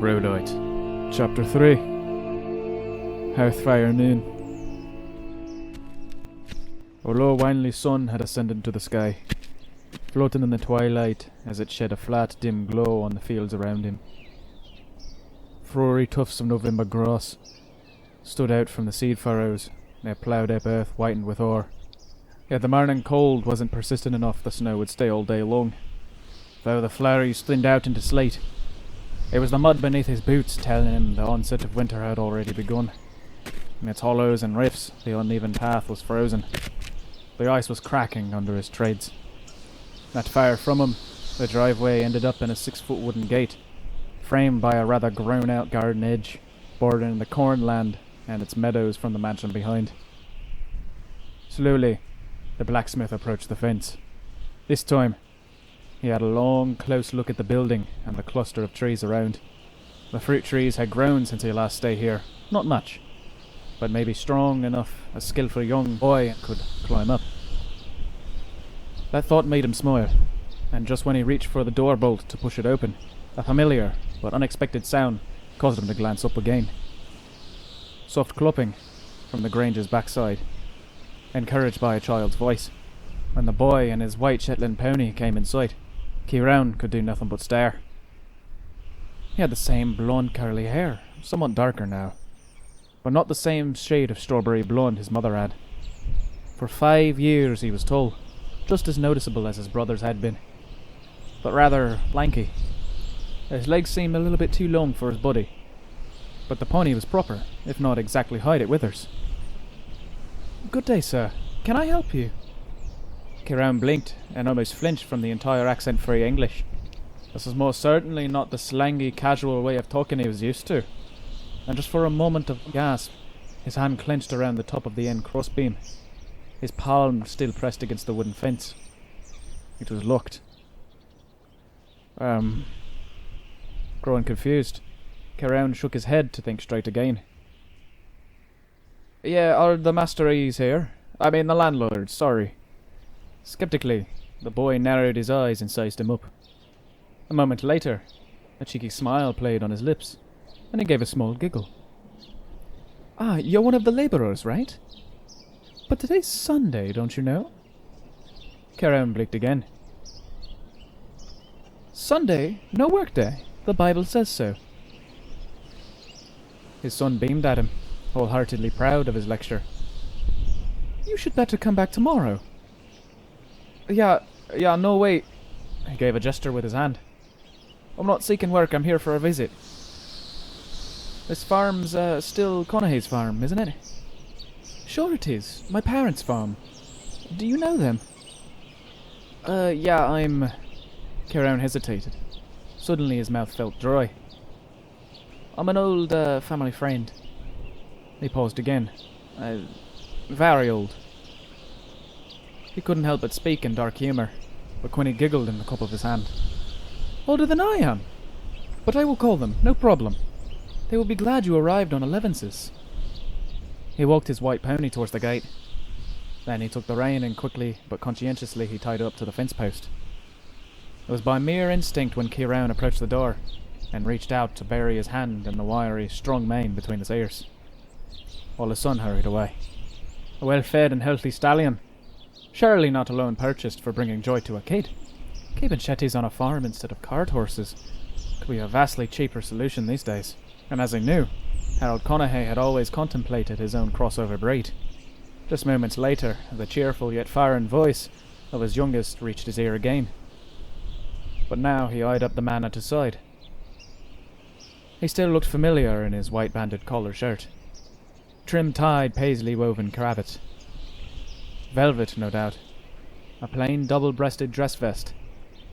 Crowlight. Chapter 3. Hearthfire noon. A low windy sun had ascended to the sky, floating in the twilight as it shed a flat, dim glow on the fields around him. Froery tufts of November grass stood out from the seed furrows, their ploughed-up earth whitened with ore. Yet the morning cold wasn't persistent enough the snow would stay all day long, though the flurries thinned out into sleet. It was the mud beneath his boots telling him the onset of winter had already begun. In its hollows and rifts, the uneven path was frozen. The ice was cracking under his treads. Not far from him, the driveway ended up in a 6-foot wooden gate, framed by a rather grown-out garden edge, bordering the cornland and its meadows from the mansion behind. Slowly, the blacksmith approached the fence. This time, he had a long, close look at the building and the cluster of trees around. The fruit trees had grown since he last stayed here. Not much, but maybe strong enough a skillful young boy could climb up. That thought made him smile, and just when he reached for the door bolt to push it open, a familiar but unexpected sound caused him to glance up again. Soft clopping from the Grange's backside, encouraged by a child's voice. When the boy and his white Shetland pony came in sight, Ciarán could do nothing but stare. He had the same blonde curly hair, somewhat darker now, but not the same shade of strawberry blonde his mother had. For 5 years he was tall, just as noticeable as his brothers had been, but rather lanky. His legs seemed a little bit too long for his body, but the pony was proper, if not exactly hide at withers. "Good day, sir. Can I help you?" Ciarán blinked and almost flinched from the entire accent-free English. This was most certainly not the slangy, casual way of talking he was used to, and just for a moment of gasp, his hand clenched around the top of the end crossbeam, his palm still pressed against the wooden fence. It was locked. Growing confused, Ciarán shook his head to think straight again. "Yeah, are the masteries here? I mean the landlord, sorry." Skeptically, the boy narrowed his eyes and sized him up. A moment later, a cheeky smile played on his lips, and he gave a small giggle. "Ah, you're one of the labourers, right? But today's Sunday, don't you know?" Ciarán blinked again. "Sunday? No work day. The Bible says so." His son beamed at him, wholeheartedly proud of his lecture. "You should better come back tomorrow." Yeah, no, wait." He gave a gesture with his hand. "I'm not seeking work, I'm here for a visit. This farm's still Conaughey's farm, isn't it?" "Sure it is. My parents' farm. Do you know them?" Yeah, I'm..." Ciarán hesitated. Suddenly his mouth felt dry. "I'm an old family friend." He paused again. Very old." He couldn't help but speak in dark humour, but Quinny giggled in the cup of his hand. "Older than I am! But I will call them, no problem. They will be glad you arrived on allowances." He walked his white pony towards the gate. Then he took the rein and quickly but conscientiously he tied it up to the fence post. It was by mere instinct when Ciarán approached the door and reached out to bury his hand in the wiry, strong mane between his ears, while his son hurried away. A well-fed and healthy stallion, surely not alone purchased for bringing joy to a kid. Keeping shetties on a farm instead of cart horses could be a vastly cheaper solution these days, and as he knew, Harold Conaughey had always contemplated his own crossover breed. Just moments later, the cheerful yet foreign voice of his youngest reached his ear again. But now he eyed up the man at his side. He still looked familiar in his white-banded collar shirt, trim-tied paisley-woven cravat. Velvet, no doubt, a plain double-breasted dress vest,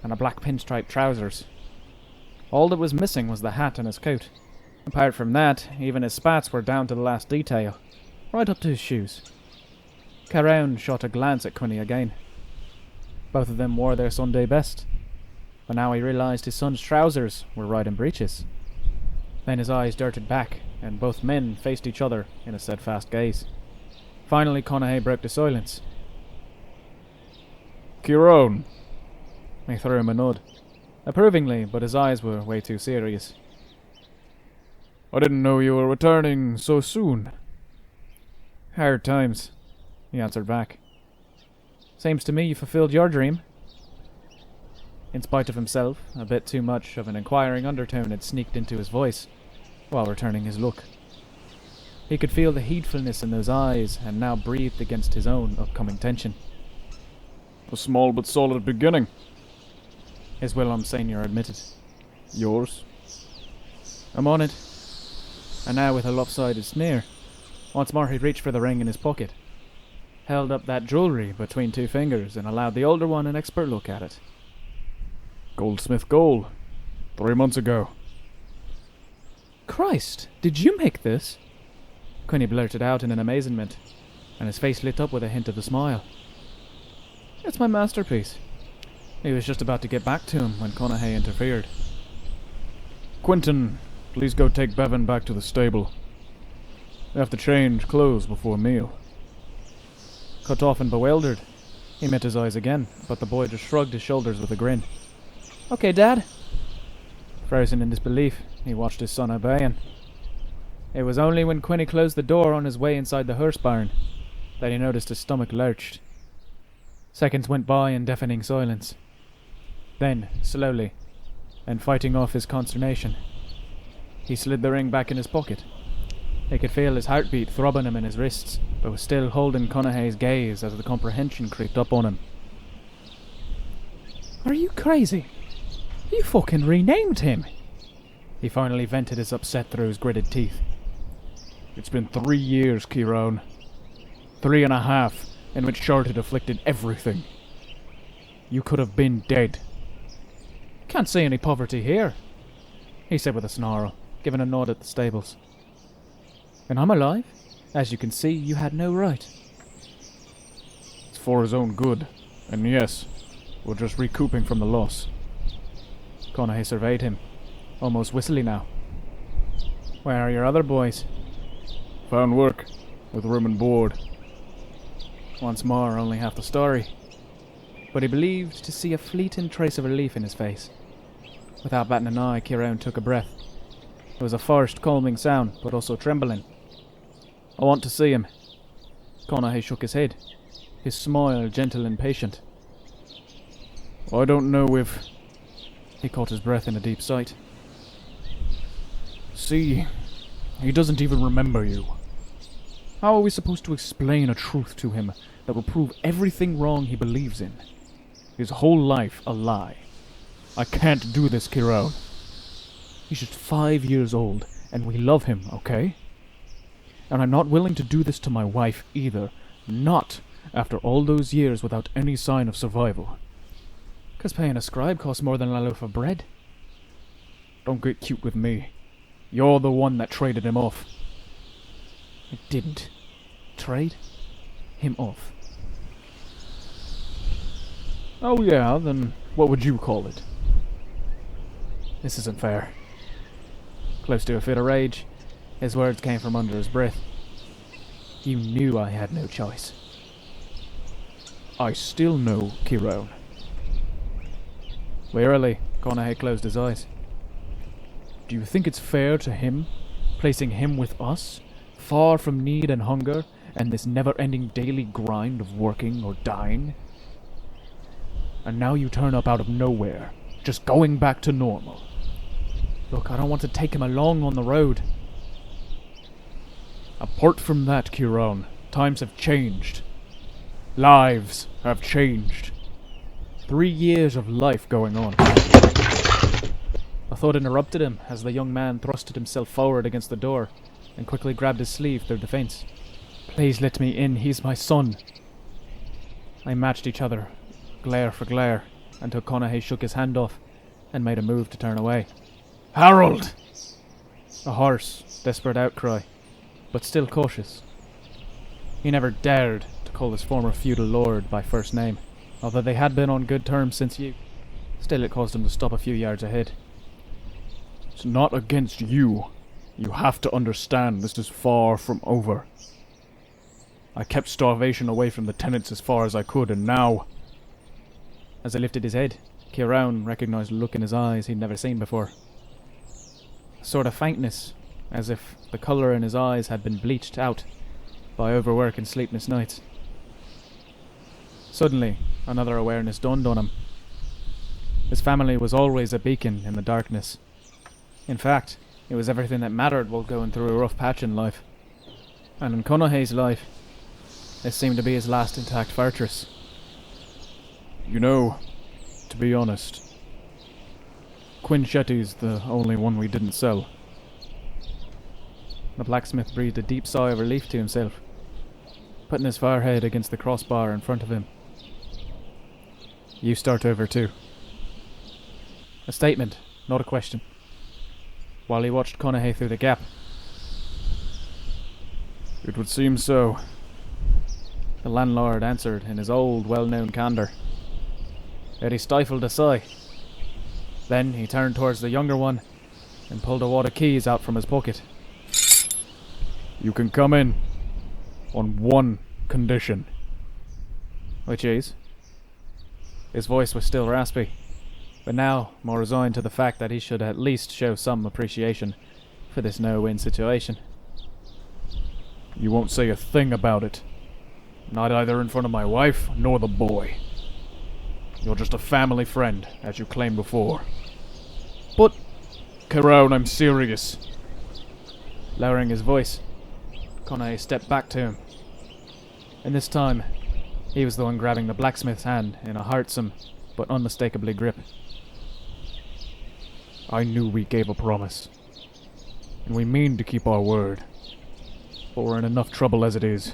and a black pinstripe trousers. All that was missing was the hat and his coat. Apart from that, even his spats were down to the last detail, right up to his shoes. Ciarán shot a glance at Quinny again. Both of them wore their Sunday best, but now he realised his son's trousers were riding breeches. Then his eyes darted back, and both men faced each other in a steadfast gaze. Finally Conaughey broke the silence. "Ciarán." He threw him a nod, approvingly, but his eyes were way too serious. I didn't know you were returning so soon. Hard times, he answered back. Seems to me you fulfilled your dream. In spite of himself, a bit too much of an inquiring undertone had sneaked into his voice, while returning his look. He could feel the heedfulness in those eyes, and now breathed against his own upcoming tension. A small but solid beginning, his whilom senior admitted. Yours? I'm on it. And now with a lopsided sneer, once more he reached for the ring in his pocket, held up that jewellery between two fingers, and allowed the older one an expert look at it. Goldsmith gold. 3 months ago. Christ, did you make this? Quinny blurted out in an amazement, and his face lit up with a hint of a smile. It's my masterpiece. He was just about to get back to him when Conaughey interfered. Quinton, please go take Bevan back to the stable. They have to change clothes before meal. Cut off and bewildered, he met his eyes again, but the boy just shrugged his shoulders with a grin. Okay, Dad. Frozen in disbelief, he watched his son obeying. It was only when Quinny closed the door on his way inside the hearse barn that he noticed his stomach lurched. Seconds went by in deafening silence. Then, slowly, and fighting off his consternation, he slid the ring back in his pocket. He could feel his heartbeat throbbing him in his wrists, but was still holding Conaughey's gaze as the comprehension creeped up on him. Are you crazy? You fucking renamed him! He finally vented his upset through his gritted teeth. It's been 3 years, Ciarán. 3.5, in which Short had afflicted everything. You could have been dead. Can't see any poverty here, he said with a snarl, giving a nod at the stables. And I'm alive? As you can see, you had no right. It's for his own good, and yes, we're just recouping from the loss. Conaughey surveyed him, almost wistly now. Where are your other boys? Found work, with room and board. Once more, only half the story. But he believed to see a fleeting trace of relief in his face. Without batting an eye, Ciarán took a breath. It was a forced, calming sound, but also trembling. I want to see him. Conaughey shook his head, his smile gentle and patient. I don't know if... He caught his breath in a deep sigh. See, he doesn't even remember you. How are we supposed to explain a truth to him that will prove everything wrong he believes in? His whole life a lie. I can't do this, Ciarán. He's just 5 years old, and we love him, okay? And I'm not willing to do this to my wife either. Not after all those years without any sign of survival. 'Cause paying a scribe costs more than a loaf of bread. Don't get cute with me. You're the one that traded him off. I didn't trade him off. Oh yeah, then what would you call it? This isn't fair. Close to a fit of rage, his words came from under his breath. You knew I had no choice. I still know, Ciarán. Wearily, Conaughey closed his eyes. Do you think it's fair to him, placing him with us, far from need and hunger, and this never-ending daily grind of working or dying? And now you turn up out of nowhere, just going back to normal. Look, I don't want to take him along on the road. Apart from that, Ciarán, times have changed. Lives have changed. 3 years of life going on. A thought interrupted him as the young man thrusted himself forward against the door and quickly grabbed his sleeve through defense. Please let me in, he's my son. They matched each other, glare for glare, until Conaughey shook his hand off and made a move to turn away. Harold! A hoarse, desperate outcry, but still cautious. He never dared to call his former feudal lord by first name, although they had been on good terms since youth. Still, it caused him to stop a few yards ahead. It's not against you. You have to understand this is far from over. I kept starvation away from the tenants as far as I could, and now... As he lifted his head, Ciarán recognized a look in his eyes he'd never seen before. A sort of faintness, as if the colour in his eyes had been bleached out by overwork and sleepless nights. Suddenly, another awareness dawned on him. His family was always a beacon in the darkness. In fact, it was everything that mattered while going through a rough patch in life. And in Conaughey's life, this seemed to be his last intact fortress. You know, to be honest, Quinchetti's the only one we didn't sell. The blacksmith breathed a deep sigh of relief to himself, putting his forehead against the crossbar in front of him. You start over too. A statement, not a question. While he watched Conaughey through the gap. It would seem so. The landlord answered in his old, well-known candour. Yet he stifled a sigh. Then he turned towards the younger one and pulled a wad of keys out from his pocket. You can come in on one condition. Which is? His voice was still raspy, but now more resigned to the fact that he should at least show some appreciation for this no-win situation. You won't say a thing about it. Not either in front of my wife nor the boy. You're just a family friend, as you claimed before. But... Ciarán, I'm serious. Lowering his voice, Conaughey stepped back to him. And this time, he was the one grabbing the blacksmith's hand in a heartsome but unmistakably grip. I knew we gave a promise. And we mean to keep our word. But we're in enough trouble as it is.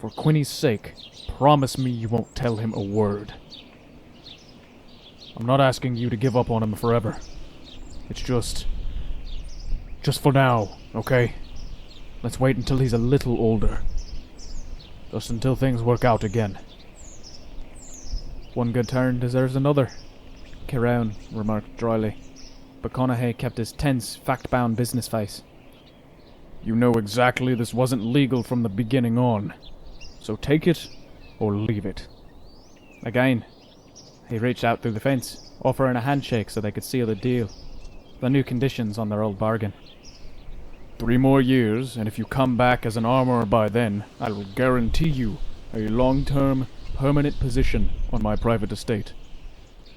For Quinny's sake, promise me you won't tell him a word. I'm not asking you to give up on him forever. It's just for now, okay? Let's wait until he's a little older. Just until things work out again. One good turn deserves another, Ciarán remarked dryly, but Conaughey kept his tense, fact-bound business face. You know exactly this wasn't legal from the beginning on. So take it, or leave it. Again, he reached out through the fence, offering a handshake so they could seal the deal. The new conditions on their old bargain. 3 more years, and if you come back as an armorer by then, I will guarantee you a long-term, permanent position on my private estate.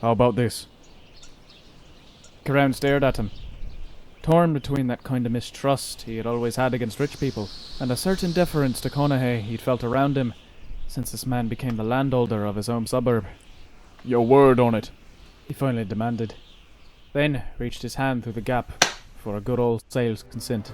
How about this? Ciarán stared at him, torn between that kind of mistrust he had always had against rich people, and a certain deference to Conaughey he'd felt around him since this man became the landholder of his home suburb. Your word on it, he finally demanded, then reached his hand through the gap for a good old sale's consent.